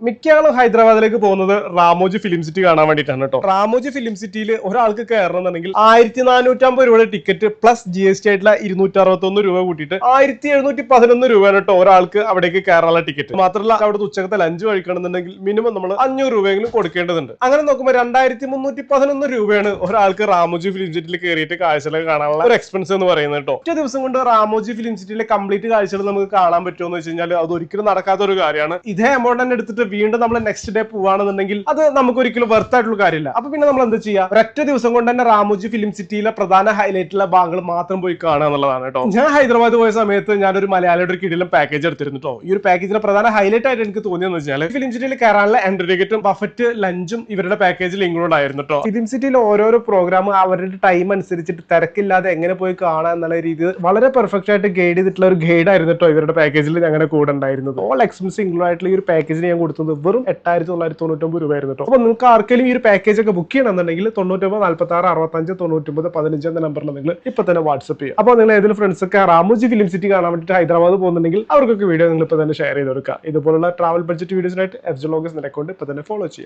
മിക്ക ആളും ഹൈദരാബാദിലേക്ക് പോകുന്നത് റാമോജി ഫിലിം സിറ്റി കാണാൻ വേണ്ടിയിട്ടാണ് കേട്ടോ. റാമോജി ഫിലിം സിറ്റിയിൽ ഒരാൾക്ക് കയറണമെന്നുണ്ടെങ്കിൽ 1450 രൂപയുടെ ടിക്കറ്റ് പ്ലസ് GST ആയിട്ടുള്ള 261 രൂപ കൂട്ടിയിട്ട് 1711 രൂപയാണ് കേട്ടോ ഒരാൾക്ക് അവിടേക്ക് കയറാനുള്ള ടിക്കറ്റ്. മാത്രമല്ല അവിടുത്തെ ഉച്ചക്കത്തെ ലഞ്ച് കഴിക്കണമെന്നുണ്ടെങ്കിൽ മിനിമം നമ്മൾ 500 രൂപയെങ്കിലും കൊടുക്കേണ്ടതുണ്ട്. അങ്ങനെ നോക്കുമ്പോൾ 2311 രൂപയാണ് ഒരാൾക്ക് റാമോജി ഫിലിം സിറ്റിയിൽ കയറിയിട്ട് കാഴ്ചകൾ കാണാനുള്ള ഒരു എക്സ്പെൻസ് എന്ന് പറയുന്നത് കേട്ടോ. ഒറ്റ ദിവസം കൊണ്ട് റാമോജി ഫിലിം സിറ്റിയിലെ കംപ്ലീറ്റ് കാഴ്ചകൾ നമുക്ക് കാണാൻ പറ്റുമോ എന്ന് വെച്ച് കഴിഞ്ഞാൽ അത് ഒരിക്കലും നടക്കാത്ത ഒരു കാര്യമാണ്. ഇതേ എമൗണ്ട് തന്നെ എടുത്തിട്ട് വീണ്ടും നമ്മൾ നെക്സ്റ്റ് ഡേ പോവാണെന്നുണ്ടെങ്കിൽ അത് നമുക്ക് ഒരിക്കലും വെർത്ത് ആയിട്ടുള്ള കാര്യമില്ല. അപ്പൊ പിന്നെ നമ്മൾ എന്താ ചെയ്യുക, ഒരൊറ്റ ദിവസം കൊണ്ട് തന്നെ റാമോജി ഫിലിം സിറ്റിയിലെ പ്രധാന ഹൈലൈറ്റുള്ള ഭാഗങ്ങൾ മാത്രം പോയി കാണുക എന്നുള്ളതാണ് കേട്ടോ. ഞാൻ ഹൈദരാബാദ് പോയ സമയത്ത് ഞാനൊരു മലയാളിയുടെ ഒരു കിടിലം പാക്കേജ് എടുത്തിരുന്നു കേട്ടോ. ഈ ഒരു പാക്കേജിന്റെ പ്രധാന ഹൈലൈറ്റ് ആയിട്ട് എനിക്ക് തോന്നിയെന്ന് വെച്ചാൽ ഫിലിം സിറ്റിയിൽ കയറാനുള്ള എൻട്രി ടിക്കറ്റും ബഫറ്റ് ലഞ്ചും ഇവരുടെ പാക്കേജിൽ ഇൻക്ലൂഡ് ആയിരുന്നു കേട്ടോ. ഫിലിം സിറ്റിയിൽ ഓരോരോ പ്രോഗ്രാം അവരുടെ ടൈം അനുസരിച്ചിട്ട് തിരക്കില്ലാതെ എങ്ങനെ പോയി കാണാം എന്നുള്ള രീതിയിൽ വളരെ പെർഫെക്റ്റ് ആയിട്ട് ഗൈഡ് ചെയ്തിട്ടുള്ള ഒരു ഗൈഡ് ആയിരുന്നു കേട്ടോ ഇവരുടെ പാക്കേജിൽ ഞങ്ങളുടെ കൂടെ ഉണ്ടായിരുന്നത്. ഓൾ എക്സ്പെൻസ് ഇൻക്ലൂഡ് ആയിട്ടുള്ള ഈ ഒരു പാക്കേജിന് ഞാൻ കൊടുത്തത് വെറും 8999 രൂപ ആയിരുന്നു കേട്ടോ. അപ്പൊ നിങ്ങൾക്ക് ആർക്കെങ്കിലും ഈ ഒരു പാക്കേജ് ഒക്കെ ബുക്ക് ചെയ്യണമെന്നുണ്ടെങ്കിൽ 99 46 65 99 15 എന്ന നമ്പറിൽ നിങ്ങൾ ഇപ്പൊ തന്നെ വാട്സ്ആപ്പ് ചെയ്യുക. അപ്പോൾ നിങ്ങൾ ഏതെങ്കിലും ഫ്രണ്ട്സ് ഒക്കെ റാമോജി ഫിലിം സിറ്റി കാണാൻ വേണ്ടിയിട്ട് ഹൈദരാബാദ് പോകുന്നുണ്ടെങ്കിൽ അവർക്കൊക്കെ വീഡിയോ നിങ്ങൾ ഇപ്പൊ തന്നെ ഷെയർ ചെയ്ത് കൊടുക്കുക. ഇതുപോലുള്ള ട്രാവൽ ബഡ്ജറ്റ് വീഡിയോസിനായിട്ട് FJ Vlogs അക്കൗണ്ട് ഇപ്പൊ തന്നെ ഫോളോ ചെയ്യുക.